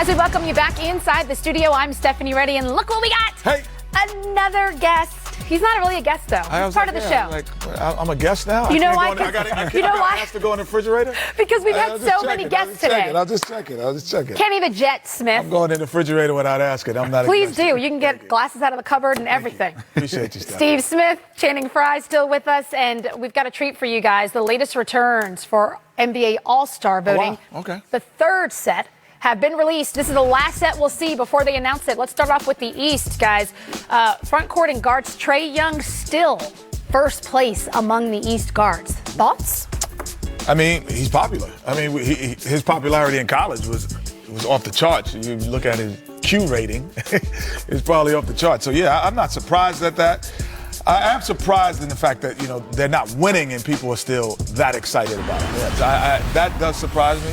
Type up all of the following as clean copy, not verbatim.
As we welcome you back inside the studio, I'm Stephanie Reddy, and look what we got. Hey. Another guest. He's not really a guest, though. He's part of the show. I'm a guest now? You know why? I have to go in the refrigerator? Because we've had so many guests today. I'll just check it. Kenny the Jet Smith. I'm going in the refrigerator without asking. I'm not. Please do. You can get glasses out of the cupboard and everything. Appreciate you, Steph. Steve Smith, Channing Frye still with us, and we've got a treat for you guys. The latest returns for NBA All-Star voting. Oh, wow. Okay. The third set have been released. This is the last set we'll see before they announce it. Let's start off with the East, guys. Front court and guards, Trae Young still first place among the East guards. Thoughts? I mean, he's popular. I mean, his popularity in college was off the charts. You look at his Q rating, it's probably off the charts. So, yeah, I'm not surprised at that. I am surprised in the fact that, they're not winning and people are still that excited about it. Yeah, that does surprise me.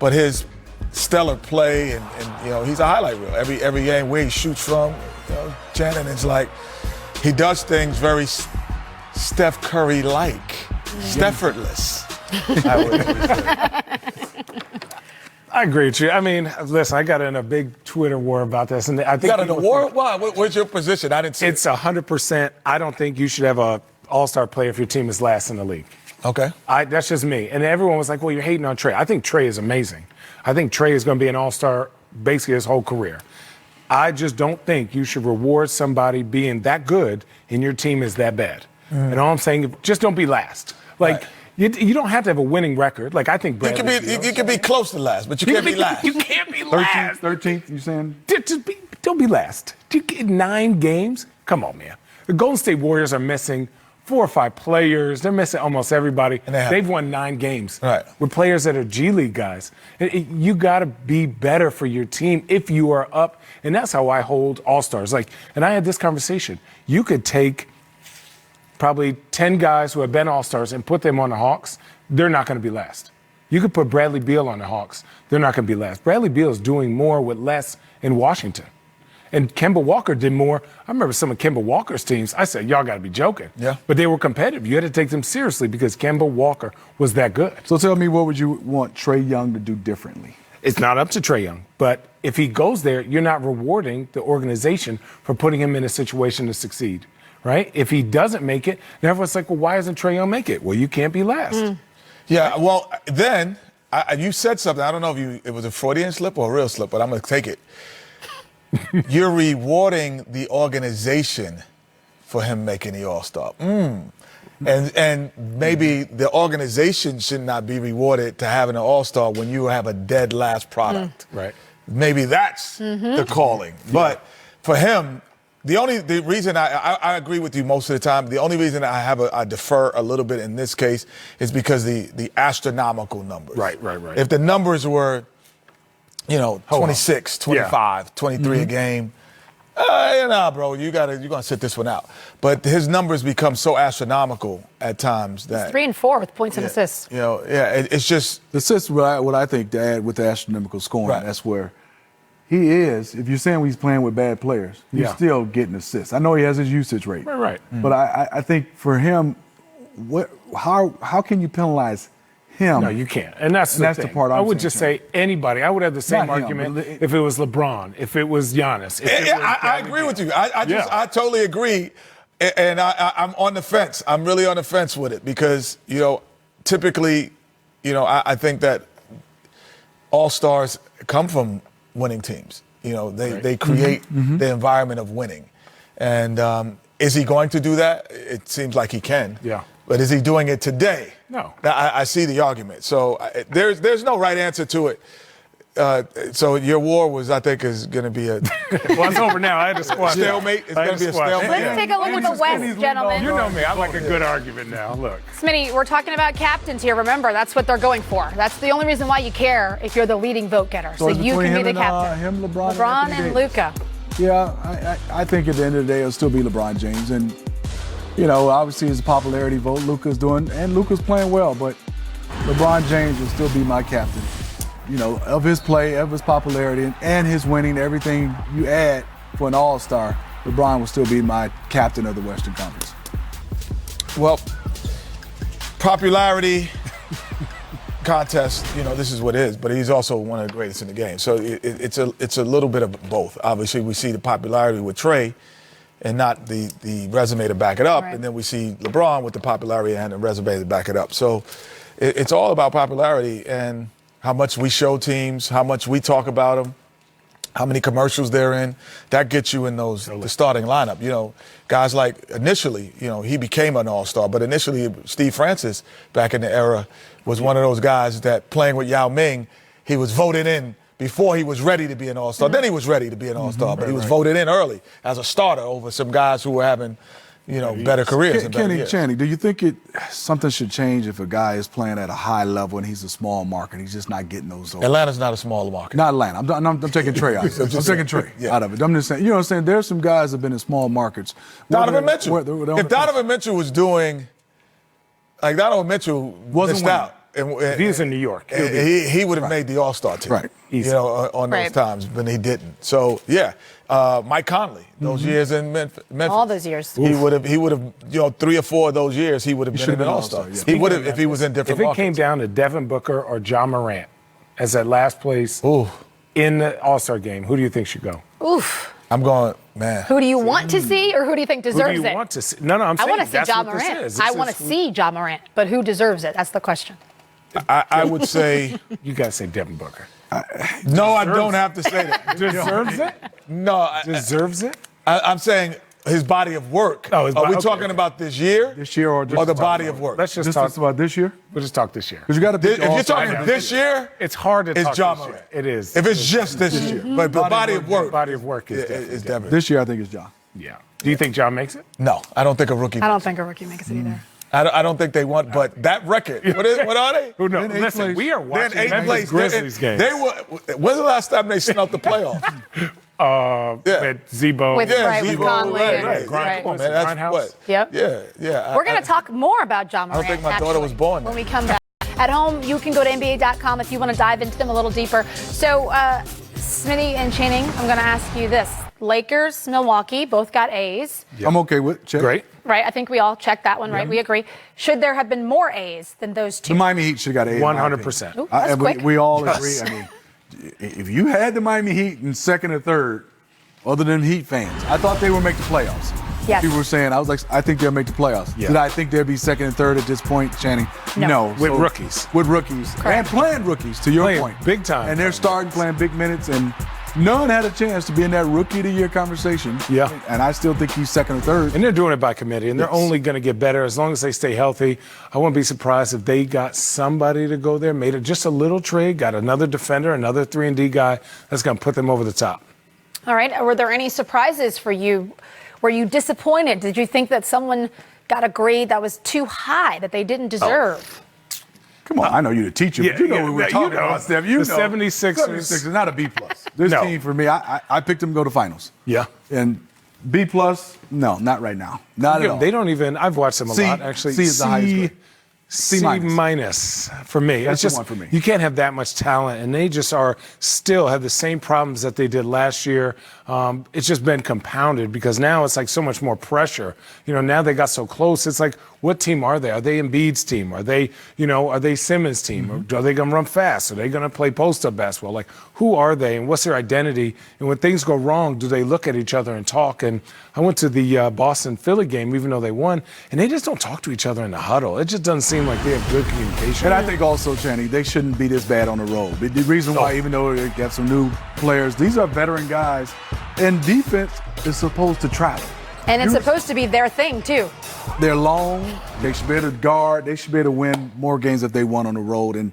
But his stellar play and he's a highlight reel every game where he shoots from. Channing, it's like he does things very Steph Curry-like, Steffordless. I agree with you. I mean, listen, I got in a big Twitter war about this, and I think you got in a war. Why? What's your position? I didn't see. It's 100%. I don't think you should have a all-star player if your team is last in the league. Okay. That's just me. And everyone was like, well, you're hating on Trae. I think Trae is amazing. I think Trae is going to be an all-star basically his whole career. I just don't think you should reward somebody being that good and your team is that bad. And all I'm saying, just don't be last. Like, you don't have to have a winning record. Like, I think Bradley you can be close to last, but you can't be last. You can't be last. 13th, you saying? Don't be last. You get 9 games? Come on, man. The Golden State Warriors are missing 4 or 5 players. They're missing almost everybody. And they've won 9 games with players that are G League guys. You got to be better for your team if you are up. And that's how I hold All-Stars. And I had this conversation. You could take probably 10 guys who have been All-Stars and put them on the Hawks. They're not going to be last. You could put Bradley Beal on the Hawks. They're not going to be last. Bradley Beal is doing more with less in Washington. And Kemba Walker did more. I remember some of Kemba Walker's teams. I said, y'all got to be joking. Yeah. But they were competitive. You had to take them seriously because Kemba Walker was that good. So tell me, what would you want Trae Young to do differently? It's not up to Trae Young. But if he goes there, you're not rewarding the organization for putting him in a situation to succeed, right? If he doesn't make it, then everyone's like, well, why doesn't Trae Young make it? Well, you can't be last. Yeah, well, then you said something. I don't know if it was a Freudian slip or a real slip, but I'm going to take it. You're rewarding the organization for him making the All-Star. And maybe the organization should not be rewarded to having an All-Star when you have a dead last product. Right. Maybe that's the calling. But for him, the reason I agree with you most of the time, the only reason I defer a little bit in this case is because the astronomical numbers. Right. If the numbers were 26, 25, 23 a game. Bro, you're gonna sit this one out. But his numbers become so astronomical at times that He's 3 and 4 with points and assists. It's just assists. What I think to add with the astronomical scoring. Right. That's where he is. If you're saying he's playing with bad players, he's still getting assists. I know he has his usage rate. Right. But I think for him, how can you penalize him? No, you can't. And that's the part I would just say anybody. I would have the same argument if it was LeBron, if it was Giannis. I agree with you. I totally agree. And I'm on the fence. I'm really on the fence with it because, typically, I think that all-stars come from winning teams. They create the environment of winning. And is he going to do that? It seems like he can. Yeah. But is he doing it today? No. I see the argument. So there's no right answer to it. So your war I think, is going to be a well, it's over now. I had to squash. Stalemate. It's going to be a stalemate. Let's take a look at the West, gentlemen. You know me. I like a good argument now. Look. Smitty, we're talking about captains here. Remember, that's what they're going for. That's the only reason why you care if you're the leading vote getter. So you can be the captain. LeBron and Luka. Yeah, I think at the end of the day, it'll still be LeBron James. And, obviously his popularity vote, Luka's playing well, but LeBron James will still be my captain. Of his play, of his popularity, and his winning, everything you add for an all-star, LeBron will still be my captain of the Western Conference. Well, popularity contest, this is what it is, but he's also one of the greatest in the game. So it's a little bit of both. Obviously, we see the popularity with Trey and not the resume to back it up. Right. And then we see LeBron with the popularity and the resume to back it up. So it's all about popularity and how much we show teams, how much we talk about them, how many commercials they're in. That gets you in the starting lineup. Guys like initially, he became an all-star, but initially Steve Francis back in the era was one of those guys that playing with Yao Ming, he was voted in before he was ready to be an all-star. Mm-hmm. Then he was ready to be an all-star, but he was voted in early as a starter over some guys who were having better careers. Kenny, Channing, do you think something should change if a guy is playing at a high level and he's a small market? He's just not getting those. Atlanta's not a small market. Not Atlanta. I'm taking Trey out. I'm taking Trey out of it. I'm just saying. You know what I'm saying? There's some guys that have been in small markets. Donovan Mitchell. If Donovan Mitchell was doing, like Donovan Mitchell wasn't out. If he was in New York, he would have made the All-Star team. Right. On those times, but he didn't. So Mike Conley, those years in Memphis. All those years. He would have 3 or 4 of those years he would have been an All-Star. He would have if he was in different markets. If it came down to Devin Booker or John Morant as that last place in the All-Star game, who do you think should go? Oof. I'm going, man. Who do you want to see, or who do you think deserves it? Who do you want to see? No, I'm saying I want to see John Morant. I want to see John Morant, but who deserves it? That's the question. I would say you gotta say Devin Booker. No, I don't have to say that. Deserves it? No, deserves it. I'm saying his body of work. Are we talking about this year? This year or the body of work? Let's just talk about this year. We'll just talk this year. Because you got to. If you're talking this year, it's hard to talk. It's John this Morant. Year. It is. If it's just this year, but the body of work. Body of work is Devin. This year, I think it's John. Yeah. Do you think John makes it? No, I don't think a rookie. I don't think a rookie makes it either. I don't think they want, but that record. What are they? Who knows? Listen, we are watching Memphis Grizzlies games. When's the last time they snuck the playoffs? With Zebo. With Conley. Right. Come on, man. That's what. Yep. Yeah. We're going to talk more about John Morant. I don't think my daughter was born when we come back. At home, you can go to NBA.com if you want to dive into them a little deeper. So, Smitty and Channing, I'm going to ask you this. Lakers, Milwaukee, both got A's. Yep. I'm okay with it. Great. Right, I think we all checked that one, right? We agree. Should there have been more A's than those two? The Miami Heat should have got A's. 100%. That's quick. We all agree. I mean, if you had the Miami Heat in second or third, other than Heat fans, I thought they would make the playoffs. Yes. People were saying, I think they'll make the playoffs. Yeah. Did I think they'd be second and third at this point, Channing? No. With rookies. With rookies. Correct. And playing rookies, to your point. Big time. And they're starting playing big minutes, and none had a chance to be in that Rookie of the Year conversation. Yeah. And I still think he's second or third. And they're doing it by committee, and they're only going to get better as long as they stay healthy. I wouldn't be surprised if they got somebody to go there, made it just a little trade, got another defender, another 3-and-D guy that's going to put them over the top. All right. Were there any surprises for you? Were you disappointed? Did you think that someone got a grade that was too high, that they didn't deserve? Come on, I know you're the teacher, but you know what we're talking about, Steph. The 76ers. 76 is not a B+. This team, for me, I picked them to go to finals. Yeah. And B+, no, not right now. Not at all. They don't even, I've watched them a lot, actually. C is the highest grade. C minus for me. That's it's just the one for me. You can't have that much talent, and they just still have the same problems that they did last year. It's just been compounded because now it's like so much more pressure. Now they got so close. It's like, what team are they? Are they Embiid's team? Are they Simmons' team? Mm-hmm. Are they going to run fast? Are they going to play post-up basketball? Like, who are they, and what's their identity? And when things go wrong, do they look at each other and talk? And I went to the Boston-Philly game, even though they won, and they just don't talk to each other in the huddle. It just doesn't seem like they have good communication. And I think also, Channing, they shouldn't be this bad on the road. The reason why, even though they got some new players, these are veteran guys, and defense is supposed to travel. And it's supposed to be their thing, too. They're long. They should be able to guard. They should be able to win more games if they won on the road. And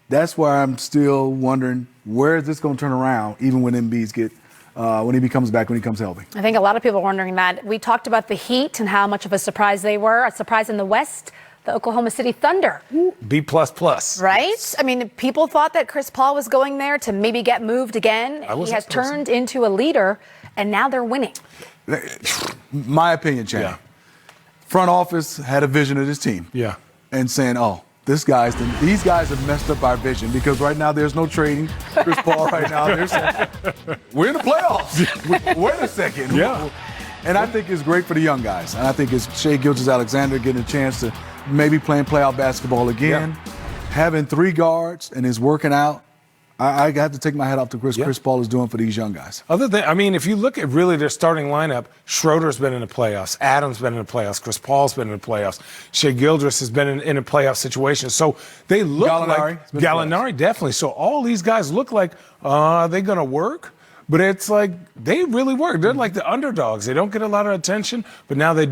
that's why I'm still wondering, where is this going to turn around, even when Embiid when he becomes back, when he comes healthy? I think a lot of people are wondering that. We talked about the Heat and how much of a surprise they were. A surprise in the West, the Oklahoma City Thunder. B++. Right? I mean, people thought that Chris Paul was going there to maybe get moved again. He has turned into a leader, and now they're winning. My opinion, Channing. Yeah. Front office had a vision of this team. Yeah. And saying, these guys have messed up our vision, because right now there's no trading Chris Paul right now. They're saying, we're in the playoffs. Wait a second. Yeah. And I think it's great for the young guys. And I think it's Shai Gilgeous-Alexander getting a chance to maybe playing playoff basketball again. Yeah. having 3 guards and is working out, I have to take my hat off to Chris Paul is doing for these young guys. If you look at really their starting lineup, Schroeder's been in the playoffs, Adams been in the playoffs, Chris Paul's been in the playoffs, Shai Gilgeous has been in a playoff situation. So they look like Gallinari, definitely. So all these guys look like, are they going to work? But it's like they really work. They're like the underdogs. They don't get a lot of attention, but now they do.